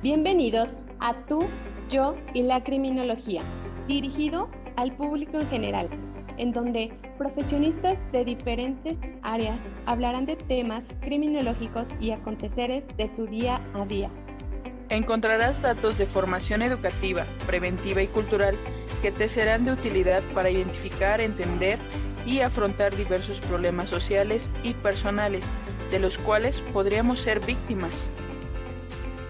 Bienvenidos a Tú, Yo y la Criminología, dirigido al público en general, en donde profesionistas de diferentes áreas hablarán de temas criminológicos y aconteceres de tu día a día. Encontrarás datos de formación educativa, preventiva y cultural que te serán de utilidad para identificar, entender y afrontar diversos problemas sociales y personales de los cuales podríamos ser víctimas.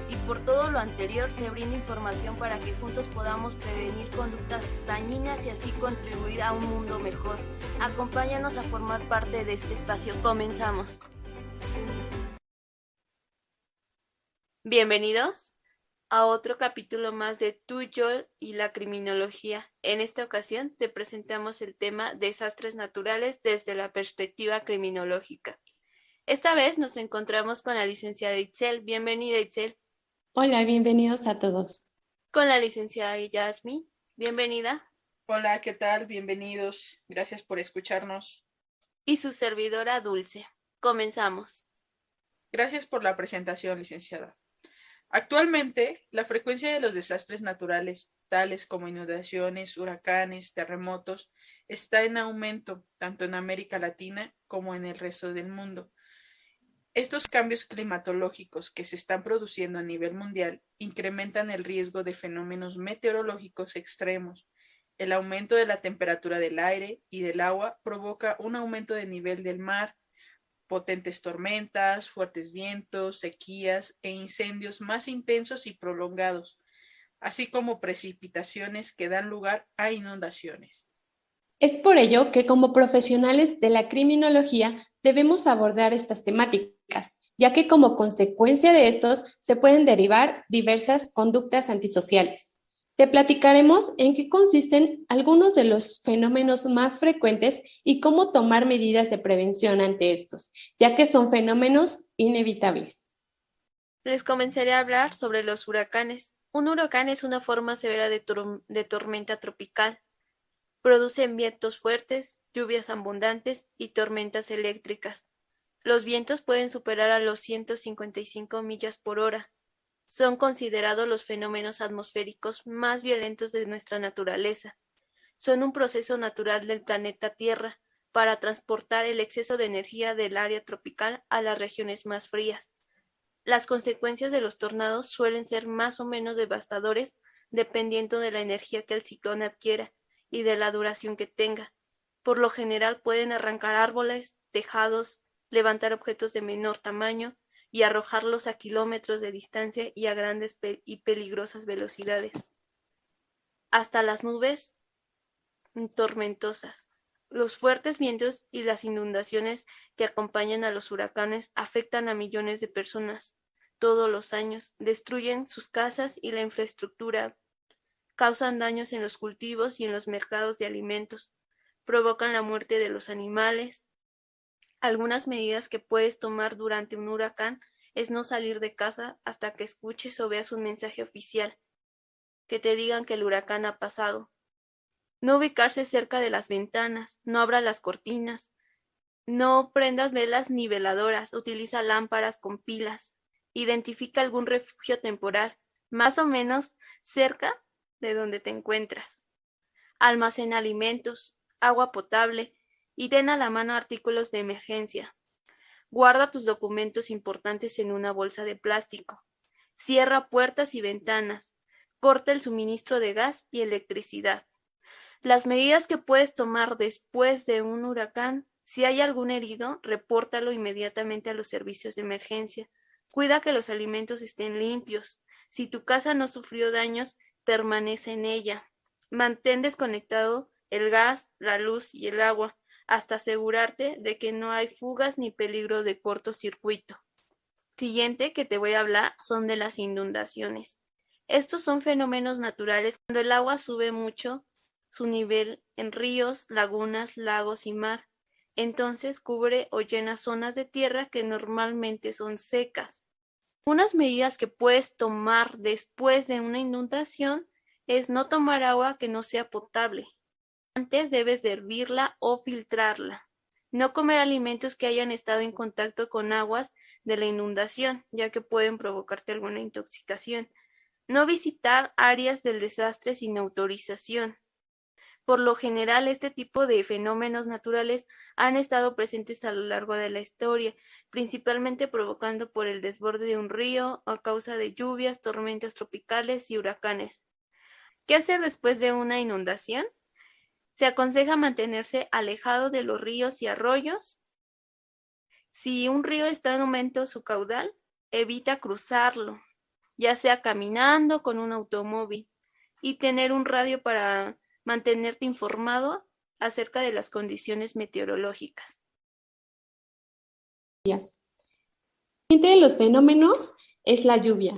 Y por todo lo anterior se brinda información para que juntos podamos prevenir conductas dañinas y así contribuir a un mundo mejor. Acompáñanos a formar parte de este espacio. Comenzamos. Bienvenidos a otro capítulo más de Tú, Yo y la Criminología. En esta ocasión te presentamos el tema desastres naturales desde la perspectiva criminológica. Esta vez nos encontramos con la licenciada Itzel. Bienvenida, Itzel. Hola, bienvenidos a todos. Con la licenciada Yasmi. Bienvenida. Hola, ¿qué tal? Bienvenidos. Gracias por escucharnos. Y su servidora Dulce. Comenzamos. Gracias por la presentación, licenciada. Actualmente, la frecuencia de los desastres naturales, tales como inundaciones, huracanes, terremotos, está en aumento tanto en América Latina como en el resto del mundo. Estos cambios climatológicos que se están produciendo a nivel mundial incrementan el riesgo de fenómenos meteorológicos extremos. El aumento de la temperatura del aire y del agua provoca un aumento del nivel del mar, potentes tormentas, fuertes vientos, sequías e incendios más intensos y prolongados, así como precipitaciones que dan lugar a inundaciones. Es por ello que como profesionales de la criminología debemos abordar estas temáticas, ya que como consecuencia de estos se pueden derivar diversas conductas antisociales. Te platicaremos en qué consisten algunos de los fenómenos más frecuentes y cómo tomar medidas de prevención ante estos, ya que son fenómenos inevitables. Les comenzaré a hablar sobre los huracanes. Un huracán es una forma severa de tormenta tropical. Producen vientos fuertes, lluvias abundantes y tormentas eléctricas. Los vientos pueden superar a los 155 millas por hora. Son considerados los fenómenos atmosféricos más violentos de nuestra naturaleza. Son un proceso natural del planeta Tierra para transportar el exceso de energía del área tropical a las regiones más frías. Las consecuencias de los tornados suelen ser más o menos devastadores dependiendo de la energía que el ciclón adquiera y de la duración que tenga. Por lo general pueden arrancar árboles, tejados, levantar objetos de menor tamaño y arrojarlos a kilómetros de distancia y a grandes y peligrosas velocidades. Hasta las nubes tormentosas. Los fuertes vientos y las inundaciones que acompañan a los huracanes afectan a millones de personas todos los años, destruyen sus casas y la infraestructura, causan daños en los cultivos y en los mercados de alimentos, provocan la muerte de los animales. Algunas medidas que puedes tomar durante un huracán es no salir de casa hasta que escuches o veas un mensaje oficial que te digan que el huracán ha pasado. No ubicarse cerca de las ventanas, no abra las cortinas, no prendas velas ni veladoras, utiliza lámparas con pilas, identifica algún refugio temporal, más o menos cerca de donde te encuentras. Almacena alimentos, agua potable y ten a la mano artículos de emergencia. Guarda tus documentos importantes en una bolsa de plástico. Cierra puertas y ventanas. Corta el suministro de gas y electricidad. Las medidas que puedes tomar después de un huracán: si hay algún herido, repórtalo inmediatamente a los servicios de emergencia. Cuida que los alimentos estén limpios. Si tu casa no sufrió daños, permanece en ella. Mantén desconectado el gas, la luz y el agua hasta asegurarte de que no hay fugas ni peligro de cortocircuito. Siguiente que te voy a hablar son de las inundaciones. Estos son fenómenos naturales cuando el agua sube mucho su nivel en ríos, lagunas, lagos y mar. Entonces cubre o llena zonas de tierra que normalmente son secas. Unas medidas que puedes tomar después de una inundación es no tomar agua que no sea potable. Antes debes de hervirla o filtrarla. No comer alimentos que hayan estado en contacto con aguas de la inundación, ya que pueden provocarte alguna intoxicación. No visitar áreas del desastre sin autorización. Por lo general, este tipo de fenómenos naturales han estado presentes a lo largo de la historia, principalmente provocando por el desborde de un río a causa de lluvias, tormentas tropicales y huracanes. ¿Qué hacer después de una inundación? Se aconseja mantenerse alejado de los ríos y arroyos. Si un río está en aumento su caudal, evita cruzarlo, ya sea caminando con un automóvil, y tener un radio para mantenerte informado acerca de las condiciones meteorológicas. El siguiente de los fenómenos es la lluvia.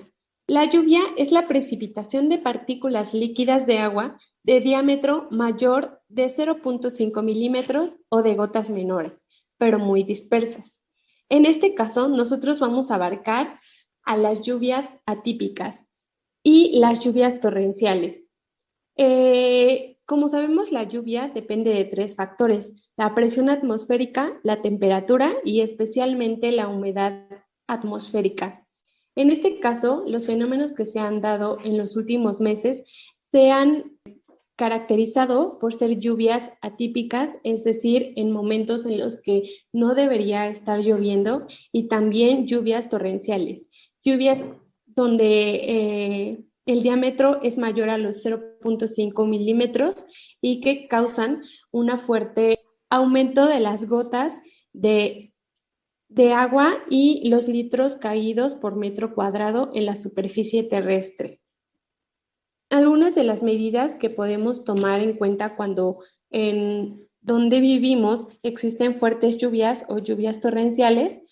La lluvia es la precipitación de partículas líquidas de agua de diámetro mayor de 0.5 milímetros o de gotas menores, pero muy dispersas. En este caso, nosotros vamos a abarcar a las lluvias atípicas y las lluvias torrenciales. Como sabemos, la lluvia depende de 3 factores: la presión atmosférica, la temperatura y especialmente la humedad atmosférica. En este caso, los fenómenos que se han dado en los últimos meses se han caracterizado por ser lluvias atípicas, es decir, en momentos en los que no debería estar lloviendo, y también lluvias torrenciales, lluvias donde el diámetro es mayor a los 0.5 milímetros y que causan un fuerte aumento de las gotas de agua y los litros caídos por metro cuadrado en la superficie terrestre. Algunas de las medidas que podemos tomar en cuenta cuando en donde vivimos existen fuertes lluvias o lluvias torrenciales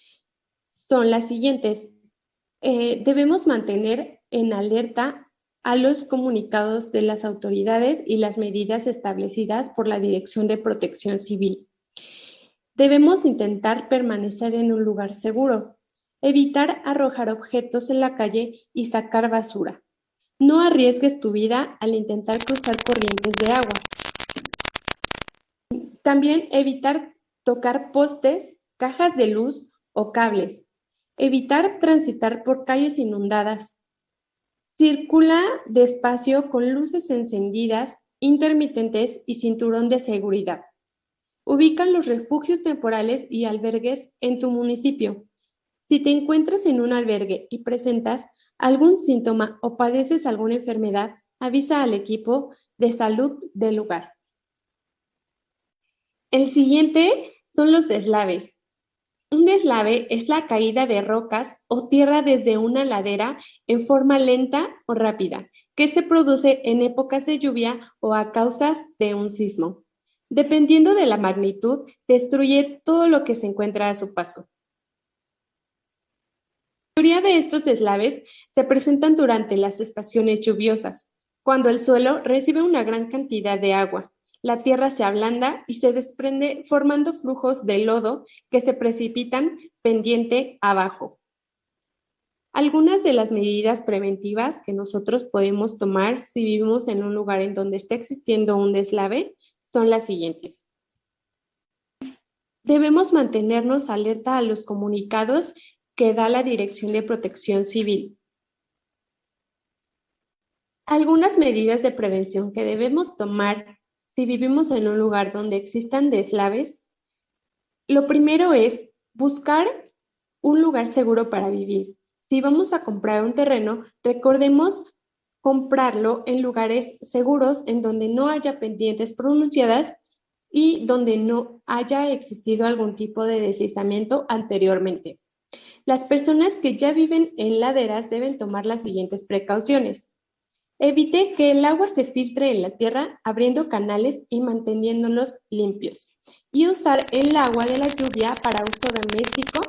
son las siguientes. Debemos mantener en alerta a los comunicados de las autoridades y las medidas establecidas por la Dirección de Protección Civil. Debemos intentar permanecer en un lugar seguro, evitar arrojar objetos en la calle y sacar basura. No arriesgues tu vida al intentar cruzar corrientes de agua. También evitar tocar postes, cajas de luz o cables. Evitar transitar por calles inundadas. Circula despacio con luces encendidas, intermitentes y cinturón de seguridad. Ubica los refugios temporales y albergues en tu municipio. Si te encuentras en un albergue y presentas algún síntoma o padeces alguna enfermedad, avisa al equipo de salud del lugar. El siguiente son los deslaves. Un deslave es la caída de rocas o tierra desde una ladera en forma lenta o rápida, que se produce en épocas de lluvia o a causa de un sismo. Dependiendo de la magnitud, destruye todo lo que se encuentra a su paso. La mayoría de estos deslaves se presentan durante las estaciones lluviosas, cuando el suelo recibe una gran cantidad de agua. La tierra se ablanda y se desprende formando flujos de lodo que se precipitan pendiente abajo. Algunas de las medidas preventivas que nosotros podemos tomar si vivimos en un lugar en donde está existiendo un deslave son las siguientes. Debemos mantenernos alerta a los comunicados que da la Dirección de Protección Civil. Algunas medidas de prevención que debemos tomar si vivimos en un lugar donde existan deslaves. Lo primero es buscar un lugar seguro para vivir. Si vamos a comprar un terreno, recordemos comprarlo en lugares seguros en donde no haya pendientes pronunciadas y donde no haya existido algún tipo de deslizamiento anteriormente. Las personas que ya viven en laderas deben tomar las siguientes precauciones. Evite que el agua se filtre en la tierra abriendo canales y manteniéndolos limpios. Y usar el agua de la lluvia para uso doméstico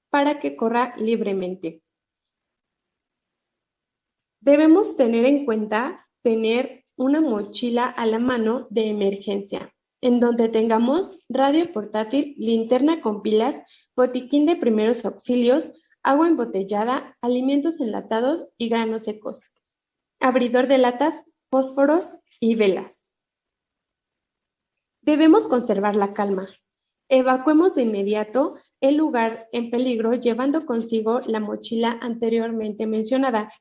para que corra libremente. Debemos tener en cuenta tener una mochila a la mano de emergencia, en donde tengamos radio portátil, linterna con pilas, botiquín de primeros auxilios, agua embotellada, alimentos enlatados y granos secos, abridor de latas, fósforos y velas. Debemos conservar la calma. Evacuemos de inmediato el lugar en peligro llevando consigo la mochila anteriormente mencionada.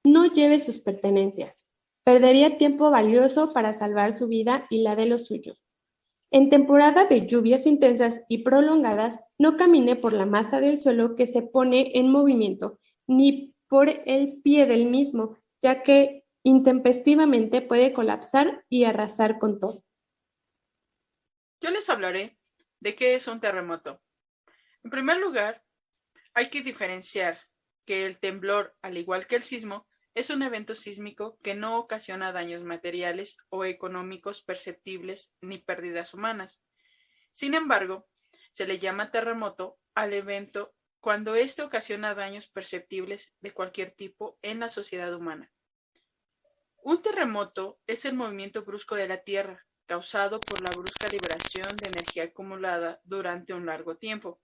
No lleve sus pertenencias. Perdería tiempo valioso para salvar su vida y la de los suyos. En temporada de lluvias intensas y prolongadas, no camine por la masa del suelo que se pone en movimiento, ni por el pie del mismo, ya que intempestivamente puede colapsar y arrasar con todo. Yo les hablaré de qué es un terremoto. En primer lugar, hay que diferenciar que el temblor, al igual que el sismo, es un evento sísmico que no ocasiona daños materiales o económicos perceptibles ni pérdidas humanas. Sin embargo, se le llama terremoto al evento cuando éste ocasiona daños perceptibles de cualquier tipo en la sociedad humana. Un terremoto es el movimiento brusco de la Tierra, causado por la brusca liberación de energía acumulada durante un largo tiempo.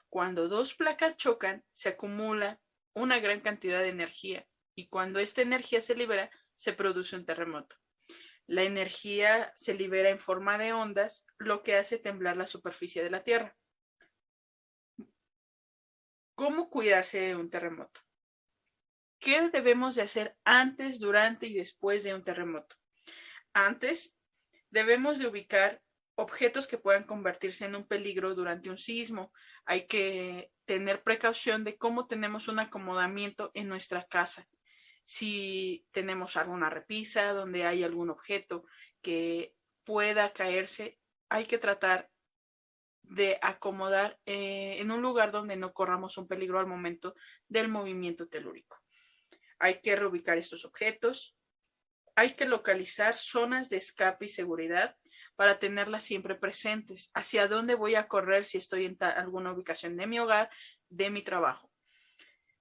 Cuando dos placas chocan, se acumula una gran cantidad de energía y cuando esta energía se libera, se produce un terremoto. La energía se libera en forma de ondas, lo que hace temblar la superficie de la Tierra. ¿Cómo cuidarse de un terremoto? ¿Qué debemos de hacer antes, durante y después de un terremoto? Antes, debemos de ubicar objetos que puedan convertirse en un peligro durante un sismo. Hay que tener precaución de cómo tenemos un acomodamiento en nuestra casa. Si tenemos alguna repisa donde hay algún objeto que pueda caerse, hay que tratar de acomodar en un lugar donde no corramos un peligro al momento del movimiento telúrico. Hay que reubicar estos objetos. Hay que localizar zonas de escape y seguridad para tenerlas siempre presentes. ¿Hacia dónde voy a correr si estoy en alguna ubicación de mi hogar, de mi trabajo?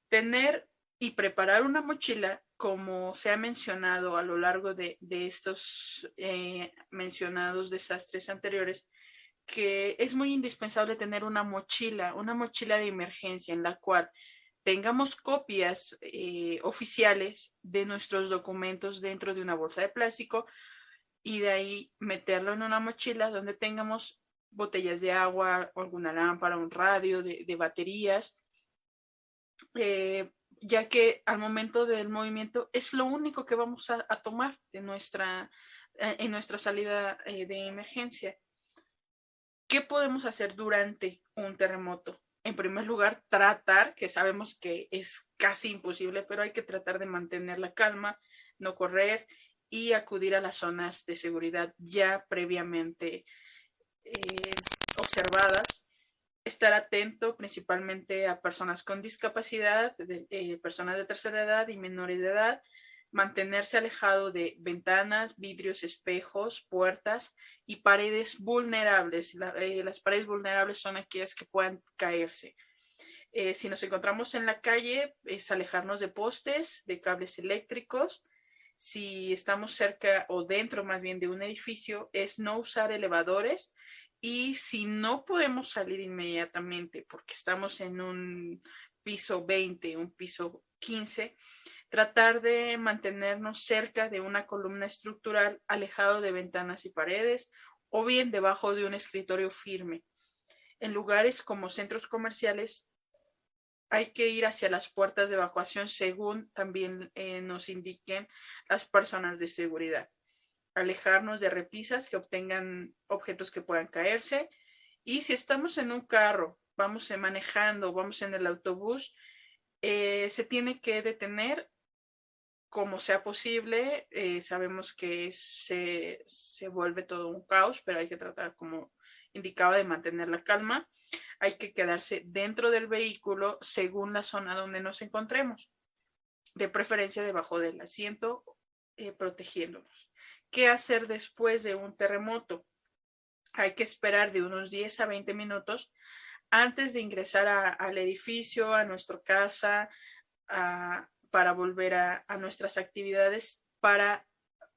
Tener y preparar una mochila, como se ha mencionado a lo largo de estos mencionados desastres anteriores, que es muy indispensable tener una mochila de emergencia en la cual tengamos copias oficiales de nuestros documentos dentro de una bolsa de plástico y de ahí meterlo en una mochila donde tengamos botellas de agua, alguna lámpara, un radio de baterías, ya que al momento del movimiento es lo único que vamos a tomar de en nuestra salida de emergencia. ¿Qué podemos hacer durante un terremoto? En primer lugar, tratar, que sabemos que es casi imposible, pero hay que tratar de mantener la calma, no correr y acudir a las zonas de seguridad ya previamente observadas. Estar atento principalmente a personas con discapacidad, personas de tercera edad y menores de edad, mantenerse alejado de ventanas, vidrios, espejos, puertas y paredes vulnerables. Las paredes vulnerables son aquellas que puedan caerse. Si nos encontramos en la calle, es alejarnos de postes, de cables eléctricos. Si estamos cerca o dentro más bien de un edificio, es no usar elevadores. Y si no podemos salir inmediatamente porque estamos en un piso 20, un piso 15, tratar de mantenernos cerca de una columna estructural, alejado de ventanas y paredes, o bien debajo de un escritorio firme. En lugares como centros comerciales hay que ir hacia las puertas de evacuación según también nos indiquen las personas de seguridad. Alejarnos de repisas que obtengan objetos que puedan caerse. Y si estamos en un carro, vamos manejando, vamos en el autobús, se tiene que detener como sea posible. Sabemos que se vuelve todo un caos, pero hay que tratar, como indicaba, de mantener la calma. Hay que quedarse dentro del vehículo según la zona donde nos encontremos, de preferencia debajo del asiento, protegiéndonos. ¿Qué hacer después de un terremoto? Hay que esperar de unos 10 a 20 minutos antes de ingresar al edificio, a nuestra casa, para volver a nuestras actividades, para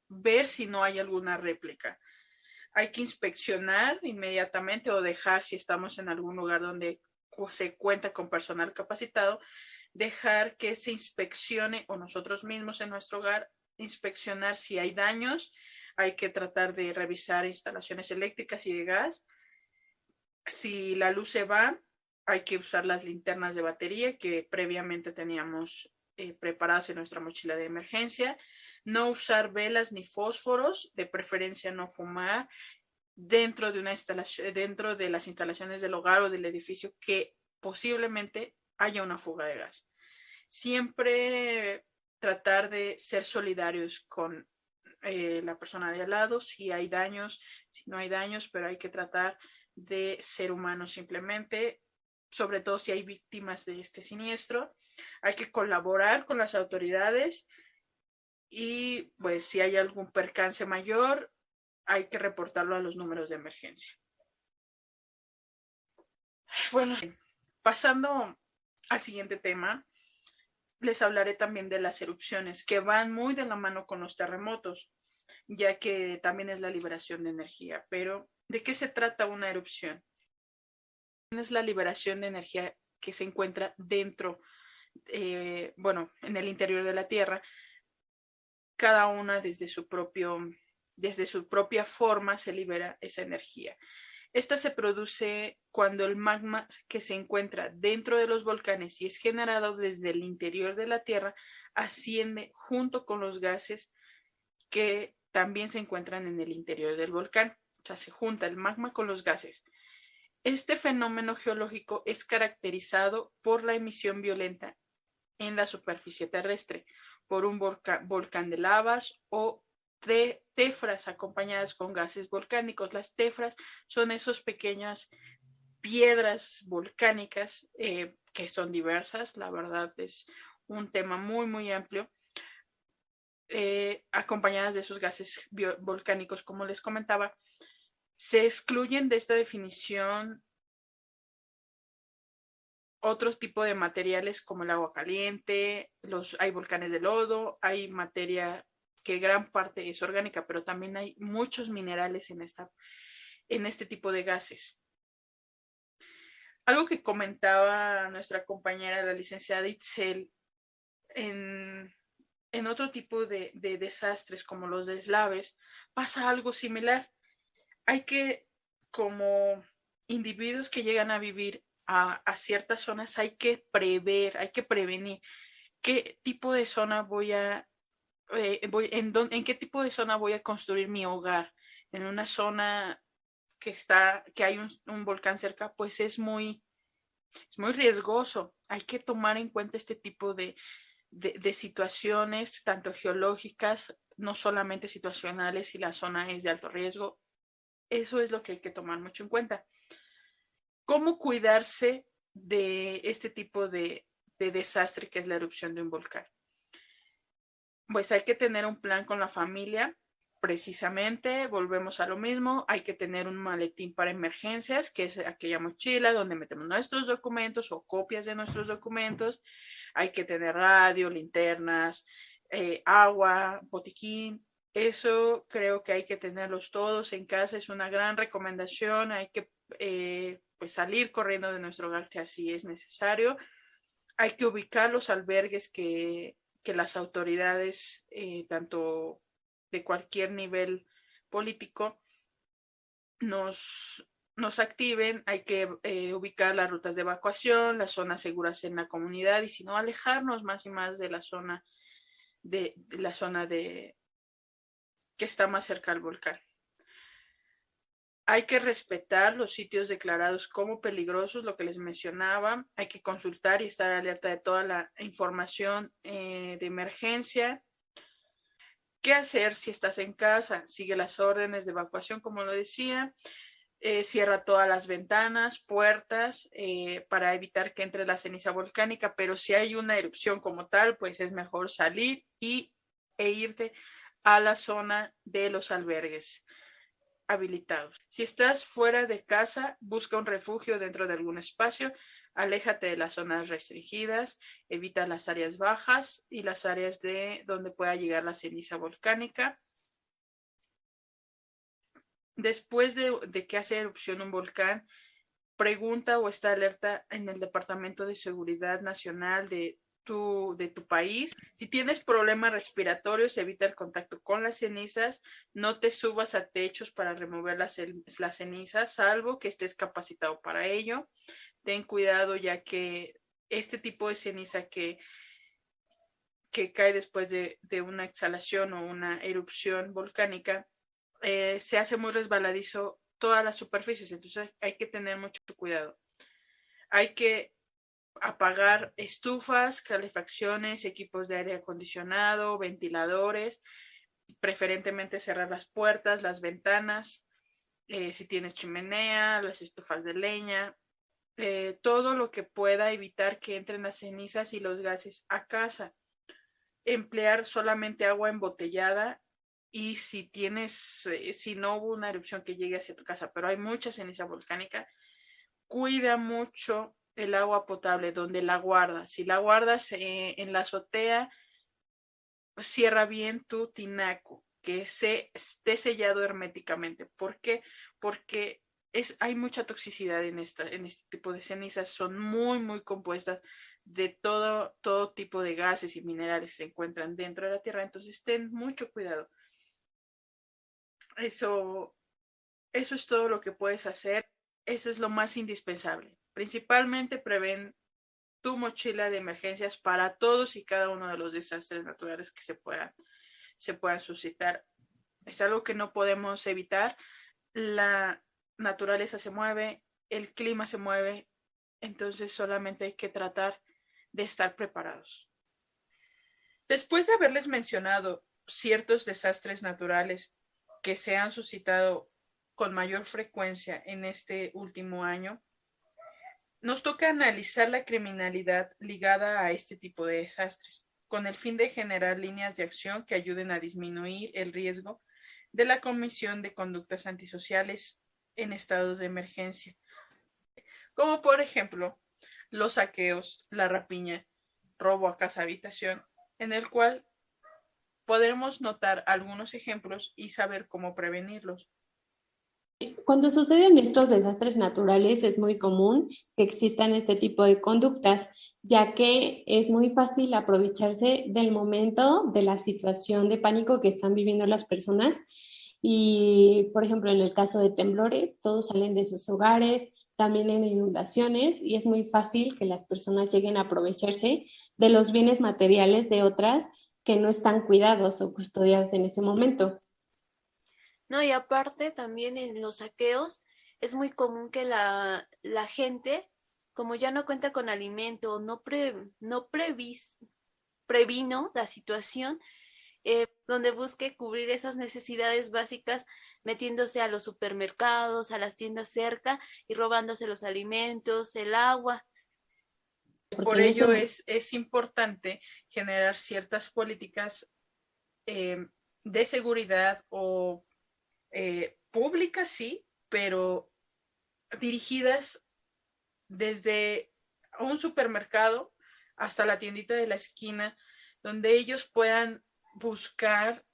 ver si no hay alguna réplica. Hay que inspeccionar inmediatamente o dejar, si estamos en algún lugar donde se cuenta con personal capacitado, dejar que se inspeccione, o nosotros mismos en nuestro hogar, inspeccionar si hay daños. Hay que tratar de revisar instalaciones eléctricas y de gas. Si la luz se va, hay que usar las linternas de batería que previamente teníamos preparadas en nuestra mochila de emergencia. No usar velas ni fósforos, de preferencia no fumar dentro de dentro de las instalaciones del hogar o del edificio que posiblemente haya una fuga de gas. Siempre tratar de ser solidarios con la persona de al lado, si hay daños, si no hay daños, pero hay que tratar de ser humanos simplemente, sobre todo si hay víctimas de este siniestro. Hay que colaborar con las autoridades y pues si hay algún percance mayor, hay que reportarlo a los números de emergencia. Bueno, pasando al siguiente tema, les hablaré también de las erupciones, que van muy de la mano con los terremotos, ya que también es la liberación de energía. Pero, ¿de qué se trata una erupción? Es la liberación de energía que se encuentra dentro, en el interior de la Tierra, cada una desde su propia forma se libera esa energía. Esta se produce cuando el magma que se encuentra dentro de los volcanes y es generado desde el interior de la Tierra asciende junto con los gases que también se encuentran en el interior del volcán. O sea, se junta el magma con los gases. Este fenómeno geológico es caracterizado por la emisión violenta en la superficie terrestre, por un volcán de lavas o tefras acompañadas con gases volcánicos. Las tefras son esas pequeñas piedras volcánicas que son diversas, la verdad es un tema muy, muy amplio, acompañadas de esos gases volcánicos, como les comentaba. Se excluyen de esta definición otros tipos de materiales como el agua caliente, hay volcanes de lodo, hay materia que gran parte es orgánica, pero también hay muchos minerales en este tipo de gases. Algo que comentaba nuestra compañera, la licenciada Itzel, en otro tipo de desastres como los deslaves, pasa algo similar. Hay que, como individuos que llegan a vivir a ciertas zonas, hay que prever, hay que prevenir qué tipo de zona en qué tipo de zona voy a construir mi hogar. En una zona que hay un volcán cerca, pues es muy riesgoso. Hay que tomar en cuenta este tipo de situaciones, tanto geológicas, no solamente situacionales, si la zona es de alto riesgo. Eso es lo que hay que tomar mucho en cuenta. ¿Cómo cuidarse de este tipo de desastre que es la erupción de un volcán? Pues hay que tener un plan con la familia. Precisamente, volvemos a lo mismo, hay que tener un maletín para emergencias, que es aquella mochila donde metemos nuestros documentos o copias de nuestros documentos. Hay que tener radio, linternas, agua, botiquín. Eso creo que hay que tenerlos todos en casa, es una gran recomendación. Hay que pues salir corriendo de nuestro hogar si así es necesario. Hay que ubicar los albergues que las autoridades, tanto de cualquier nivel político, nos activen. Hay que ubicar las rutas de evacuación, las zonas seguras en la comunidad y si no, alejarnos más y más de la zona que está más cerca al volcán. Hay que respetar los sitios declarados como peligrosos, lo que les mencionaba. Hay que consultar y estar alerta de toda la información de emergencia. ¿Qué hacer si estás en casa? Sigue las órdenes de evacuación, como lo decía. Cierra todas las ventanas, puertas, para evitar que entre la ceniza volcánica, pero si hay una erupción como tal, pues es mejor salir e irte a la zona de los albergues habilitados. Si estás fuera de casa, busca un refugio dentro de algún espacio, aléjate de las zonas restringidas, evita las áreas bajas y las áreas de donde pueda llegar la ceniza volcánica. Después de que hace erupción un volcán, pregunta o está alerta en el Departamento de Seguridad Nacional de tu país. Si tienes problemas respiratorios, evita el contacto con las cenizas, no te subas a techos para remover las cenizas, salvo que estés capacitado para ello. ten cuidado, ya que este tipo de ceniza que cae después de una exhalación o una erupción volcánica, se hace muy resbaladizo todas las superficies, entonces hay que tener mucho cuidado. Hay que apagar estufas, calefacciones, equipos de aire acondicionado, ventiladores, preferentemente cerrar las puertas, las ventanas, si tienes chimenea, las estufas de leña, todo lo que pueda evitar que entren las cenizas y los gases a casa. Emplear solamente agua embotellada, y si no hubo una erupción que llegue hacia tu casa, pero hay mucha ceniza volcánica, cuida mucho el agua potable donde la guardas. Si la guardas en la azotea, pues cierra bien tu tinaco, que esté sellado herméticamente. ¿Por qué? Porque hay mucha toxicidad en este tipo de cenizas, son muy, muy compuestas de todo tipo de gases y minerales que se encuentran dentro de la tierra, entonces ten mucho cuidado. Eso es todo lo que puedes hacer, eso es lo más indispensable. Principalmente prevén tu mochila de emergencias para todos y cada uno de los desastres naturales que se puedan suscitar. Es algo que no podemos evitar. La naturaleza se mueve, el clima se mueve, entonces solamente hay que tratar de estar preparados. Después de haberles mencionado ciertos desastres naturales que se han suscitado con mayor frecuencia en este último año, nos toca analizar la criminalidad ligada a este tipo de desastres, con el fin de generar líneas de acción que ayuden a disminuir el riesgo de la comisión de conductas antisociales en estados de emergencia, como por ejemplo los saqueos, la rapiña, robo a casa habitación, en el cual podremos notar algunos ejemplos y saber cómo prevenirlos. Cuando suceden estos desastres naturales es muy común que existan este tipo de conductas, ya que es muy fácil aprovecharse del momento, de la situación de pánico que están viviendo las personas. Y, por ejemplo, en el caso de temblores, todos salen de sus hogares, también en inundaciones, y es muy fácil que las personas lleguen a aprovecharse de los bienes materiales de otras que no están cuidados o custodiados en ese momento. No, y aparte también en los saqueos es muy común que la gente, como ya no cuenta con alimento, previno la situación, donde busque cubrir esas necesidades básicas metiéndose a los supermercados, a las tiendas cerca y robándose los alimentos, el agua. Por ello es importante generar ciertas políticas de seguridad o públicas, sí, pero dirigidas desde un supermercado hasta la tiendita de la esquina, donde ellos puedan buscar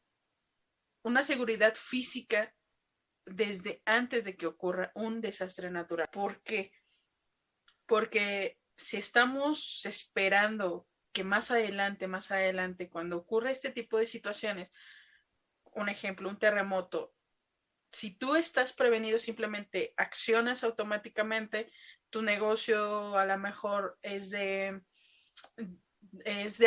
una seguridad física desde antes de que ocurra un desastre natural. ¿Por qué? Porque si estamos esperando que más adelante, cuando ocurre este tipo de situaciones, un ejemplo, un terremoto, si tú estás prevenido, simplemente accionas automáticamente, tu negocio a lo mejor es de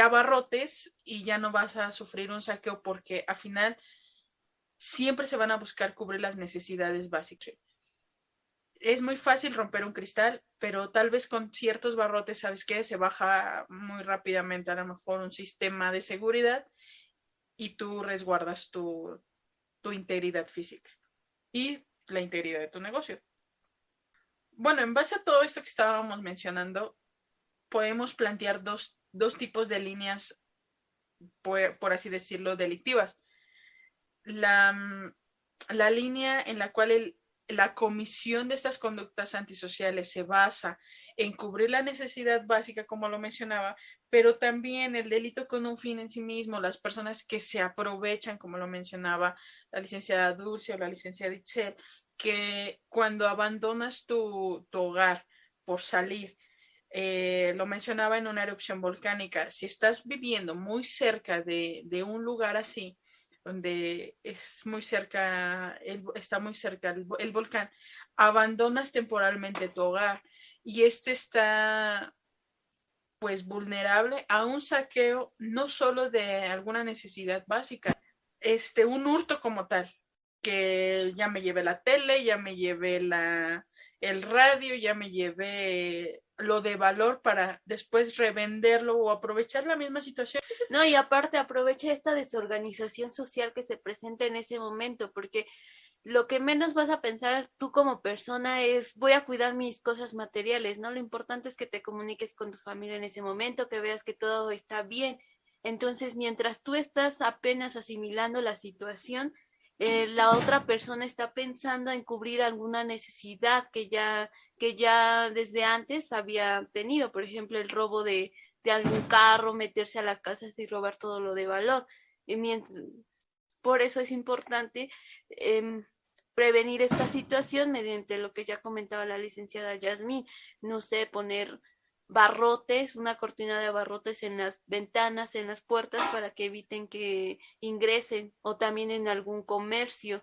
abarrotes y ya no vas a sufrir un saqueo, porque al final siempre se van a buscar cubrir las necesidades básicas. Es muy fácil romper un cristal, pero tal vez con ciertos barrotes, ¿sabes qué? Se baja muy rápidamente a lo mejor un sistema de seguridad y tú resguardas tu integridad física y la integridad de tu negocio. Bueno, en base a todo esto que estábamos mencionando, podemos plantear dos tipos de líneas, por así decirlo, delictivas. La línea en la cual la comisión de estas conductas antisociales se basa en cubrir la necesidad básica, como lo mencionaba, pero también el delito con un fin en sí mismo, las personas que se aprovechan, como lo mencionaba la licenciada Dulce o la licenciada Itzel, que cuando abandonas tu hogar por salir, lo mencionaba en una erupción volcánica, si estás viviendo muy cerca de un lugar así, donde está muy cerca el volcán, abandonas temporalmente tu hogar y este está pues vulnerable a un saqueo no solo de alguna necesidad básica, un hurto como tal, que ya me llevé la tele, ya me llevé el radio, ya me llevé lo de valor para después revenderlo o aprovechar la misma situación. No, y aparte aprovecha esta desorganización social que se presenta en ese momento, porque lo que menos vas a pensar tú como persona es voy a cuidar mis cosas materiales, ¿no? Lo importante es que te comuniques con tu familia en ese momento, que veas que todo está bien. Entonces, mientras tú estás apenas asimilando la situación, la otra persona está pensando en cubrir alguna necesidad que ya desde antes había tenido, por ejemplo, el robo de algún carro, meterse a las casas y robar todo lo de valor. Y por eso es importante prevenir esta situación mediante lo que ya comentaba la licenciada Yasmín, no sé, poner barrotes, una cortina de barrotes en las ventanas, en las puertas para que eviten que ingresen o también en algún comercio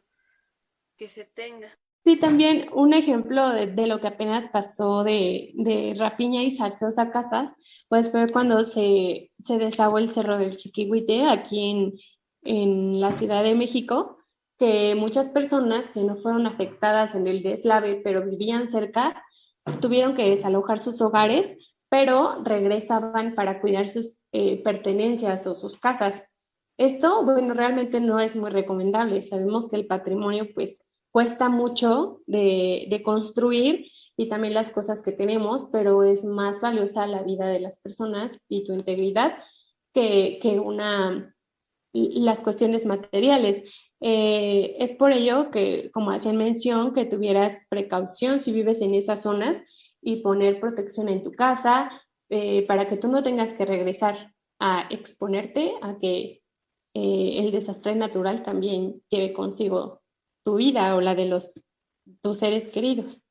que se tenga. Sí, también un ejemplo de lo que apenas pasó de rapiña y saqueos a casas, pues fue cuando se deslavó el Cerro del Chiquihuite aquí en la Ciudad de México, que muchas personas que no fueron afectadas en el deslave, pero vivían cerca, tuvieron que desalojar sus hogares, pero regresaban para cuidar sus pertenencias o sus casas. Esto, bueno, realmente no es muy recomendable. Sabemos que el patrimonio, pues, cuesta mucho de construir y también las cosas que tenemos, pero es más valiosa la vida de las personas y tu integridad que las cuestiones materiales. Es por ello que, como hacían mención, que tuvieras precaución si vives en esas zonas y poner protección en tu casa para que tú no tengas que regresar a exponerte a que el desastre natural también lleve consigo tu vida o la de tus seres queridos.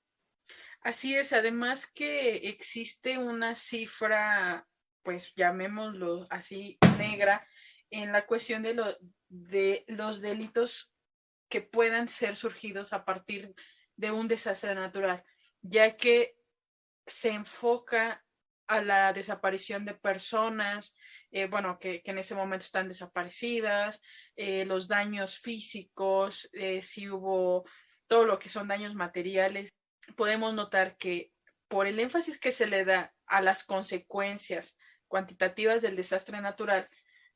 Así es, además que existe una cifra, pues llamémoslo así, negra, en la cuestión de los delitos que puedan ser surgidos a partir de un desastre natural, ya que se enfoca a la desaparición de personas, bueno, que en ese momento están desaparecidas, los daños físicos, si hubo todo lo que son daños materiales. Podemos notar que por el énfasis que se le da a las consecuencias cuantitativas del desastre natural,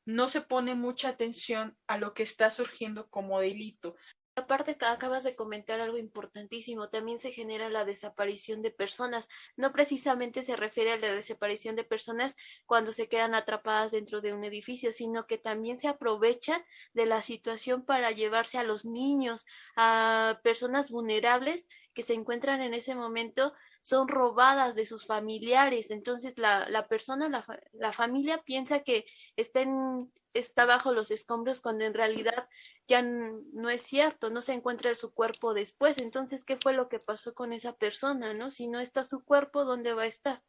no se pone mucha atención a lo que está surgiendo como delito. Aparte, acabas de comentar algo importantísimo, también se genera la desaparición de personas. No precisamente se refiere a la desaparición de personas cuando se quedan atrapadas dentro de un edificio, sino que también se aprovechan de la situación para llevarse a los niños, a personas vulnerables que se encuentran en ese momento, son robadas de sus familiares. Entonces la persona, la familia piensa que está bajo los escombros cuando en realidad ya no es cierto, no se encuentra su cuerpo después. Entonces, ¿qué fue lo que pasó con esa persona, no? Si no está su cuerpo, ¿dónde va a estar?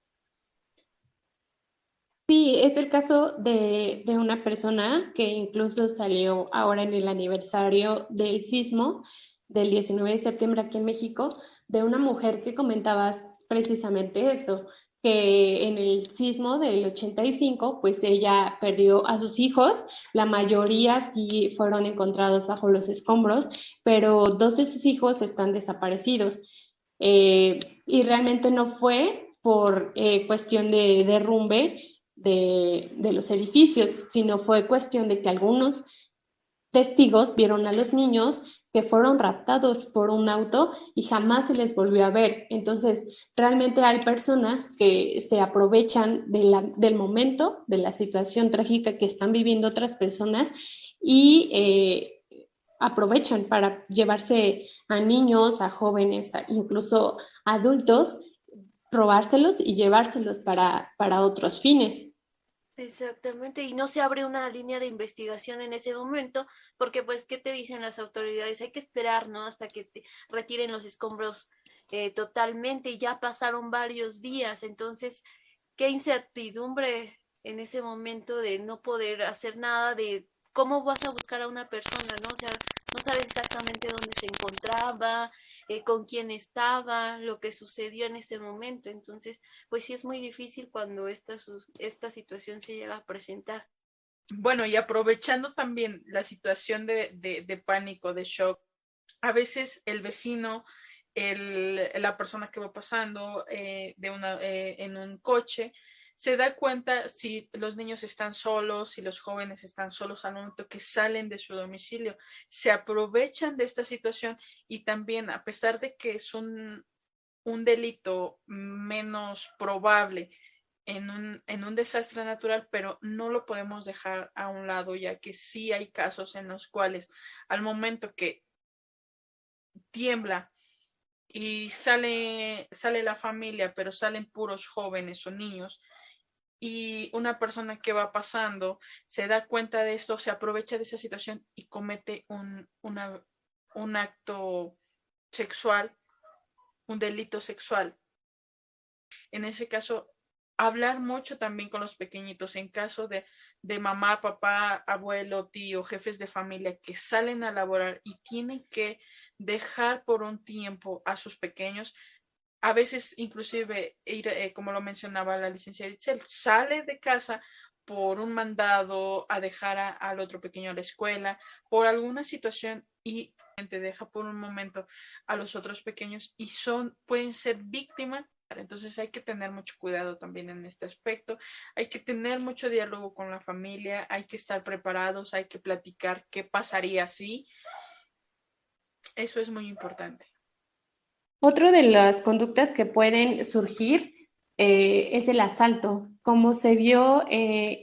Sí, es el caso de una persona que incluso salió ahora en el aniversario del sismo del 19 de septiembre aquí en México, de una mujer que comentabas precisamente eso, que en el sismo del 85, pues ella perdió a sus hijos, la mayoría sí fueron encontrados bajo los escombros, pero dos de sus hijos están desaparecidos. Y realmente no fue por cuestión de derrumbe de los edificios, sino fue cuestión de que algunos testigos vieron a los niños que fueron raptados por un auto y jamás se les volvió a ver. Entonces, realmente hay personas que se aprovechan del momento, de la situación trágica que están viviendo otras personas y aprovechan para llevarse a niños, a jóvenes, incluso adultos, robárselos y llevárselos para otros fines. Exactamente, y no se abre una línea de investigación en ese momento, porque pues, ¿qué te dicen las autoridades? Hay que esperar, ¿no? Hasta que te retiren los escombros totalmente, y ya pasaron varios días, entonces, qué incertidumbre en ese momento de no poder hacer nada, de ¿cómo vas a buscar a una persona, no? O sea, no sabes exactamente dónde se encontraba, con quién estaba, lo que sucedió en ese momento. Entonces, pues sí es muy difícil cuando esta situación se llega a presentar. Bueno, y aprovechando también la situación de pánico, de shock, a veces el vecino, la persona que va pasando en un coche, se da cuenta si los niños están solos, si los jóvenes están solos al momento que salen de su domicilio. Se aprovechan de esta situación y también, a pesar de que es un delito menos probable en un desastre natural, pero no lo podemos dejar a un lado, ya que sí hay casos en los cuales al momento que tiembla y sale la familia, pero salen puros jóvenes o niños, y una persona que va pasando se da cuenta de esto, se aprovecha de esa situación y comete un acto sexual, un delito sexual. En ese caso, hablar mucho también con los pequeñitos en caso de mamá, papá, abuelo, tío, jefes de familia que salen a laborar y tienen que dejar por un tiempo a sus pequeños. A veces inclusive ir, como lo mencionaba la licenciada Itzel, sale de casa por un mandado a dejar al otro pequeño a la escuela, por alguna situación, y te deja por un momento a los otros pequeños y pueden ser víctimas. Entonces hay que tener mucho cuidado también en este aspecto, hay que tener mucho diálogo con la familia, hay que estar preparados, hay que platicar qué pasaría si. Eso es muy importante. Otro de las conductas que pueden surgir es el asalto, como se vio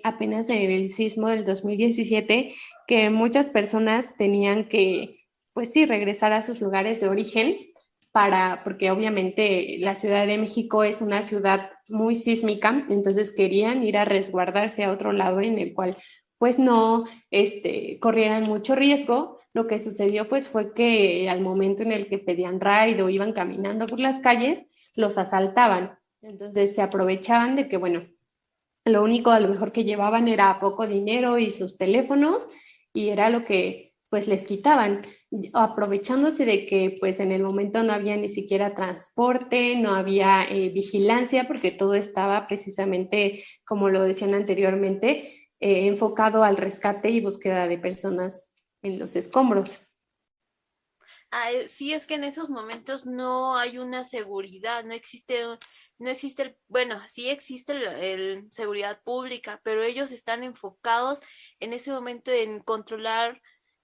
apenas en el sismo del 2017, que muchas personas tenían que, pues sí, regresar a sus lugares de origen porque obviamente la Ciudad de México es una ciudad muy sísmica, entonces querían ir a resguardarse a otro lado en el cual pues no corrieran mucho riesgo. Lo que sucedió pues fue que al momento en el que pedían ride o iban caminando por las calles, los asaltaban. Entonces se aprovechaban de que, bueno, lo único a lo mejor que llevaban era poco dinero y sus teléfonos y era lo que pues les quitaban, aprovechándose de que pues en el momento no había ni siquiera transporte, no había vigilancia, porque todo estaba precisamente, como lo decían anteriormente, enfocado al rescate y búsqueda de personas en los escombros. Sí, es que en esos momentos no hay una seguridad, no existe bueno, sí existe seguridad pública, pero ellos están enfocados en ese momento en controlar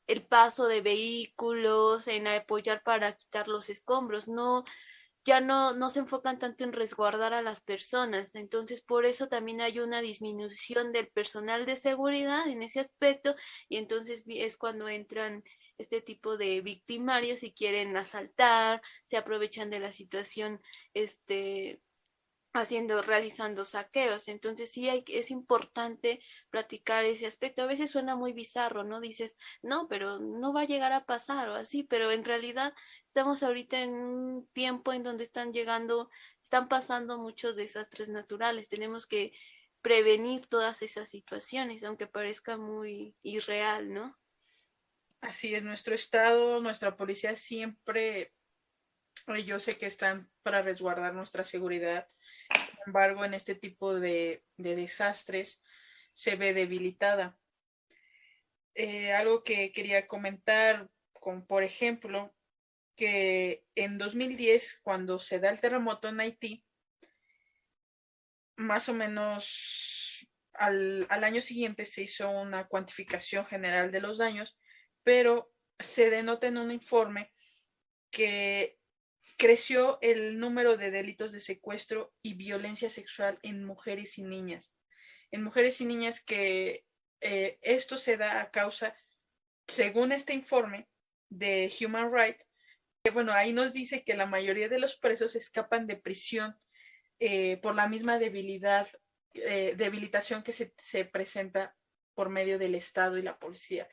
el paso de vehículos, en apoyar para quitar los escombros, ya no se enfocan tanto en resguardar a las personas. Entonces, por eso también hay una disminución del personal de seguridad en ese aspecto, y entonces es cuando entran este tipo de victimarios y quieren asaltar, se aprovechan de la situación, realizando saqueos. Entonces sí es importante platicar ese aspecto. A veces suena muy bizarro, ¿no? Dices, no, pero no va a llegar a pasar o así, pero en realidad estamos ahorita en un tiempo en donde están pasando muchos desastres naturales. Tenemos que prevenir todas esas situaciones, aunque parezca muy irreal, ¿no? Así es, nuestro estado, nuestra policía siempre, yo sé que están para resguardar nuestra seguridad. Sin embargo, en este tipo de desastres se ve debilitada. Algo que quería comentar, por ejemplo, que en 2010, cuando se da el terremoto en Haití, más o menos al año siguiente se hizo una cuantificación general de los daños, pero se denota en un informe que creció el número de delitos de secuestro y violencia sexual en mujeres y niñas. En mujeres y niñas que esto se da a causa, según este informe de Human Rights, que bueno, ahí nos dice que la mayoría de los presos escapan de prisión por la misma debilitación que se presenta por medio del Estado y la policía.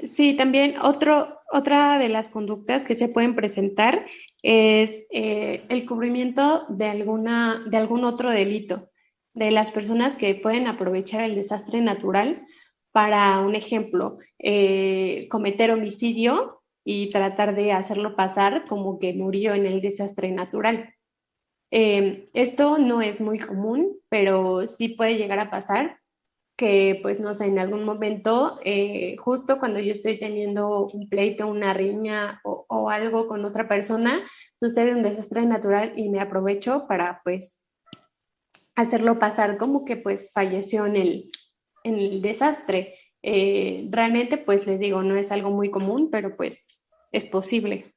Sí, también otra de las conductas que se pueden presentar es el cubrimiento de algún otro delito, de las personas que pueden aprovechar el desastre natural para un ejemplo, cometer homicidio y tratar de hacerlo pasar como que murió en el desastre natural. Esto no es muy común, pero sí puede llegar a pasar que, pues, no sé, en algún momento, justo cuando yo estoy teniendo un pleito, una riña o algo con otra persona, sucede un desastre natural y me aprovecho para, pues, hacerlo pasar como que, pues, falleció en el desastre. Realmente, pues, les digo, no es algo muy común, pero, pues, es posible.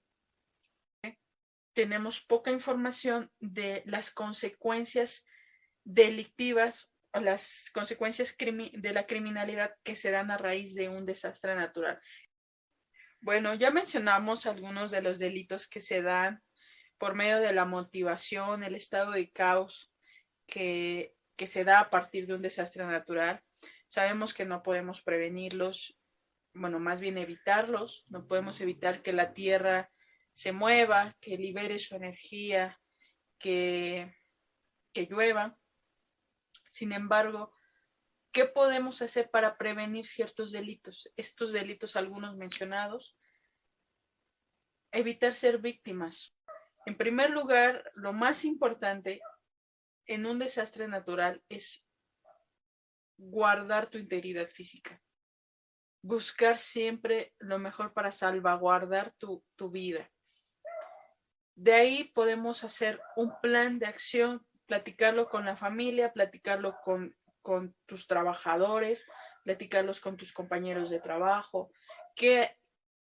Tenemos poca información de las consecuencias delictivas o las consecuencias de la criminalidad que se dan a raíz de un desastre natural. Bueno, ya mencionamos algunos de los delitos que se dan por medio de la motivación, el estado de caos que se da a partir de un desastre natural. Sabemos que no podemos prevenirlos, bueno, más bien evitarlos. No podemos evitar que la tierra se mueva, que libere su energía, que llueva. Sin embargo, ¿qué podemos hacer para prevenir ciertos delitos? Estos delitos, algunos mencionados, evitar ser víctimas. En primer lugar, lo más importante en un desastre natural es guardar tu integridad física. Buscar siempre lo mejor para salvaguardar tu vida. De ahí podemos hacer un plan de acción, platicarlo con la familia, platicarlo con tus trabajadores, platicarlos con tus compañeros de trabajo, que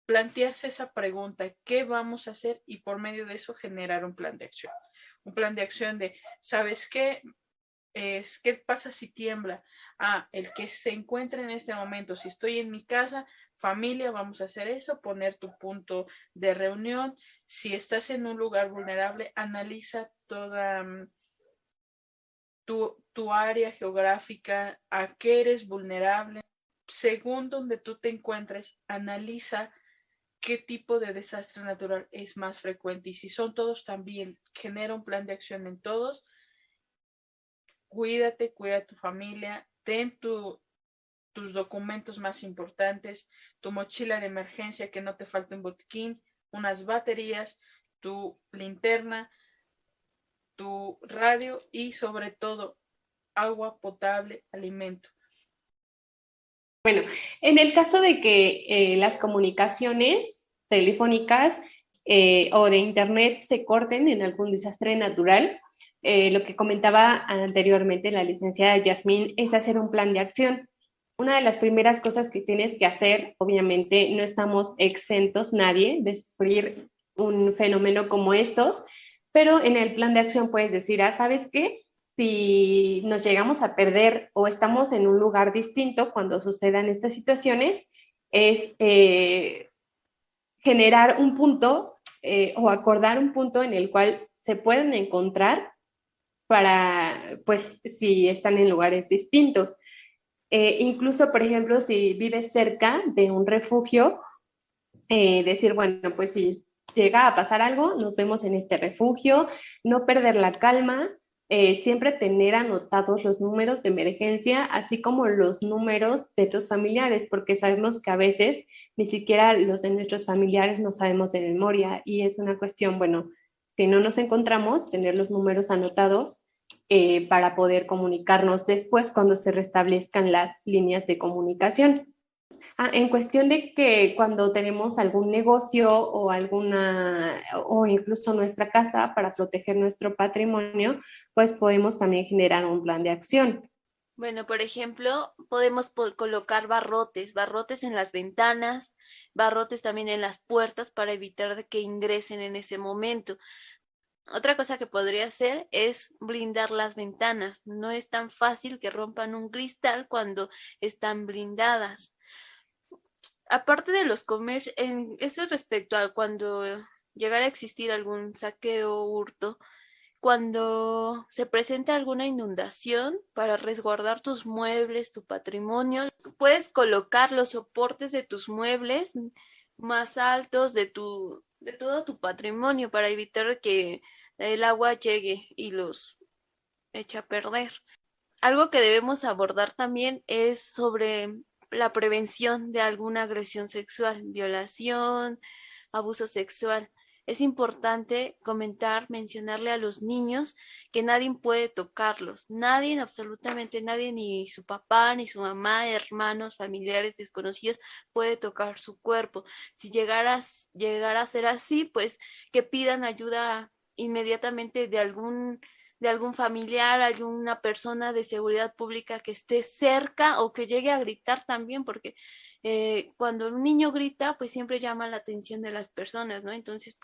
plantearse esa pregunta, ¿qué vamos a hacer? Y por medio de eso generar un plan de acción. Un plan de acción de, ¿sabes qué? ¿Qué pasa si tiembla? El que se encuentre en este momento, si estoy en mi casa, familia, vamos a hacer eso, poner tu punto de reunión. Si estás en un lugar vulnerable, analiza toda tu área geográfica, a qué eres vulnerable. Según donde tú te encuentres, analiza qué tipo de desastre natural es más frecuente y si son todos también, genera un plan de acción en todos. Cuídate, cuida a tu familia, ten tus documentos más importantes, tu mochila de emergencia, que no te falte un botiquín, unas baterías, tu linterna, tu radio y sobre todo agua potable, alimento. Bueno, en el caso de que las comunicaciones telefónicas o de internet se corten en algún desastre natural, lo que comentaba anteriormente la licenciada Yasmín es hacer un plan de acción. Una de las primeras cosas que tienes que hacer, obviamente no estamos exentos nadie de sufrir un fenómeno como estos, pero en el plan de acción puedes decir, ¿sabes qué? Si nos llegamos a perder o estamos en un lugar distinto cuando sucedan estas situaciones, es generar un punto o acordar un punto en el cual se pueden encontrar para, pues, si están en lugares distintos. Incluso, por ejemplo, si vives cerca de un refugio, decir, bueno, pues si llega a pasar algo, nos vemos en este refugio, no perder la calma, siempre tener anotados los números de emergencia, así como los números de tus familiares, porque sabemos que a veces ni siquiera los de nuestros familiares no sabemos de memoria y es una cuestión, bueno, si no nos encontramos, tener los números anotados para poder comunicarnos después cuando se restablezcan las líneas de comunicación. En cuestión de que cuando tenemos algún negocio o alguna, o incluso nuestra casa para proteger nuestro patrimonio, pues podemos también generar un plan de acción. Bueno, por ejemplo, podemos colocar barrotes en las ventanas, barrotes también en las puertas para evitar que ingresen en ese momento. Otra cosa que podría hacer es blindar las ventanas. No es tan fácil que rompan un cristal cuando están blindadas. Aparte de los comercios, eso es respecto a cuando llegara a existir algún saqueo o hurto, cuando se presenta alguna inundación, para resguardar tus muebles, tu patrimonio, puedes colocar los soportes de tus muebles más altos de todo tu patrimonio para evitar que el agua llegue y los eche a perder. Algo que debemos abordar también es sobre la prevención de alguna agresión sexual, violación, abuso sexual. Es importante mencionarle a los niños que nadie puede tocarlos, nadie, absolutamente nadie, ni su papá, ni su mamá, hermanos, familiares, desconocidos, puede tocar su cuerpo. Si llegara a ser así, pues que pidan ayuda inmediatamente de algún familiar, alguna persona de seguridad pública que esté cerca o que llegue a gritar también, porque cuando un niño grita, pues siempre llama la atención de las personas, ¿no? Entonces,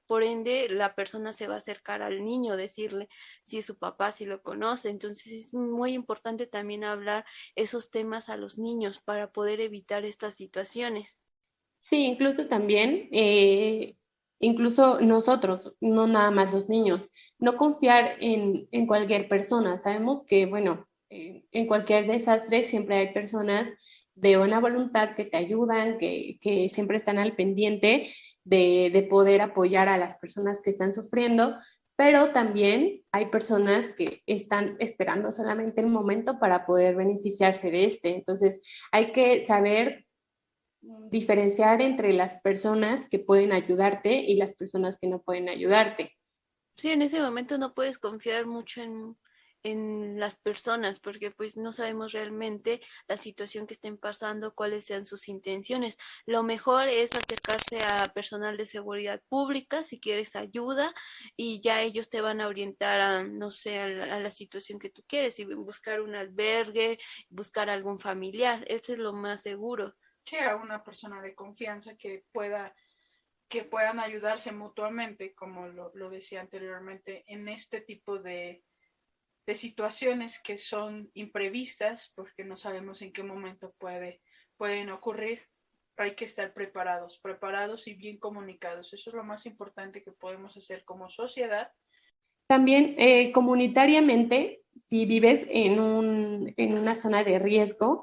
por ende, la persona se va a acercar al niño, decirle si es su papá, si lo conoce. Entonces, es muy importante también hablar esos temas a los niños para poder evitar estas situaciones. Sí, incluso también, incluso nosotros, no nada más los niños, no confiar en cualquier persona. Sabemos que, bueno, en cualquier desastre siempre hay personas de buena voluntad que te ayudan, que siempre están al pendiente de poder apoyar a las personas que están sufriendo, pero también hay personas que están esperando solamente el momento para poder beneficiarse de este. Entonces, hay que saber diferenciar entre las personas que pueden ayudarte y las personas que no pueden ayudarte. Sí, en ese momento no puedes confiar mucho en las personas porque pues no sabemos realmente la situación que estén pasando, cuáles sean sus intenciones. Lo mejor es acercarse a personal de seguridad pública si quieres ayuda y ya ellos te van a orientar a, no sé, a la situación que tú quieres y buscar un albergue, buscar algún familiar. Eso es lo más seguro. Que a una persona de confianza que puedan ayudarse mutuamente, como lo decía anteriormente, en este tipo de situaciones que son imprevistas, porque no sabemos en qué momento pueden ocurrir. Hay que estar preparados y bien comunicados. Eso es lo más importante que podemos hacer como sociedad. También comunitariamente, si vives en una zona de riesgo,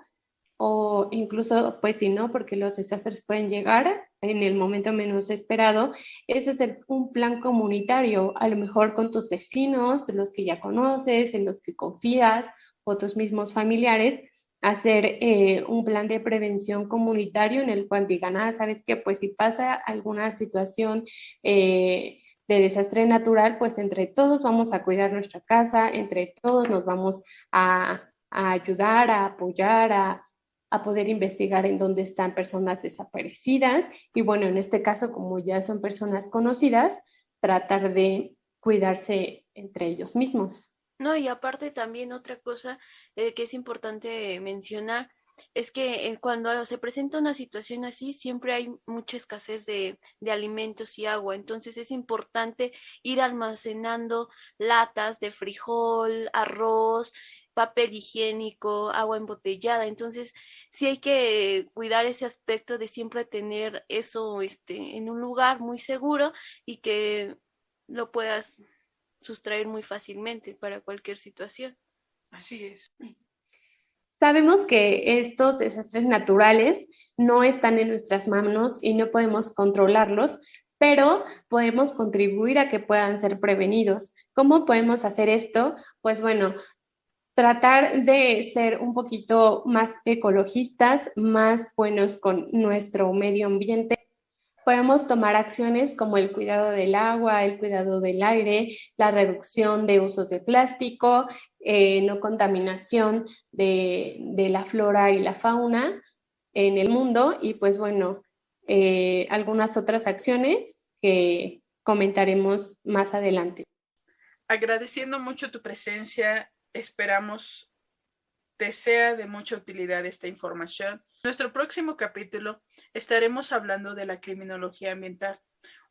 o incluso, pues si no, porque los desastres pueden llegar en el momento menos esperado, es hacer un plan comunitario, a lo mejor con tus vecinos, los que ya conoces, en los que confías, o tus mismos familiares, hacer un plan de prevención comunitario en el cual digan, sabes que pues si pasa alguna situación de desastre natural, pues entre todos vamos a cuidar nuestra casa, entre todos nos vamos a ayudar, a apoyar, a poder investigar en dónde están personas desaparecidas y bueno, en este caso, como ya son personas conocidas, tratar de cuidarse entre ellos mismos. No, y aparte también otra cosa que es importante mencionar es que cuando se presenta una situación así, siempre hay mucha escasez de alimentos y agua. Entonces es importante ir almacenando latas de frijol, arroz, papel higiénico, agua embotellada. Entonces sí hay que cuidar ese aspecto de siempre tener eso en un lugar muy seguro y que lo puedas sustraer muy fácilmente para cualquier situación. Así es. Sabemos que estos desastres naturales no están en nuestras manos y no podemos controlarlos, pero podemos contribuir a que puedan ser prevenidos. ¿Cómo podemos hacer esto? Pues bueno, tratar de ser un poquito más ecologistas, más buenos con nuestro medio ambiente. Podemos tomar acciones como el cuidado del agua, el cuidado del aire, la reducción de usos de plástico, no contaminación de la flora y la fauna en el mundo y pues bueno, algunas otras acciones que comentaremos más adelante. Agradeciendo mucho tu presencia, esperamos te sea de mucha utilidad esta información. En nuestro próximo capítulo estaremos hablando de la criminología ambiental,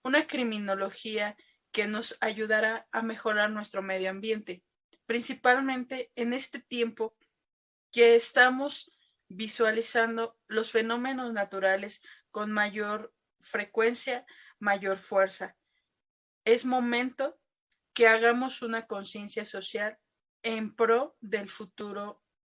una criminología que nos ayudará a mejorar nuestro medio ambiente, principalmente en este tiempo que estamos visualizando los fenómenos naturales con mayor frecuencia, mayor fuerza. Es momento que hagamos una conciencia social en pro del futuro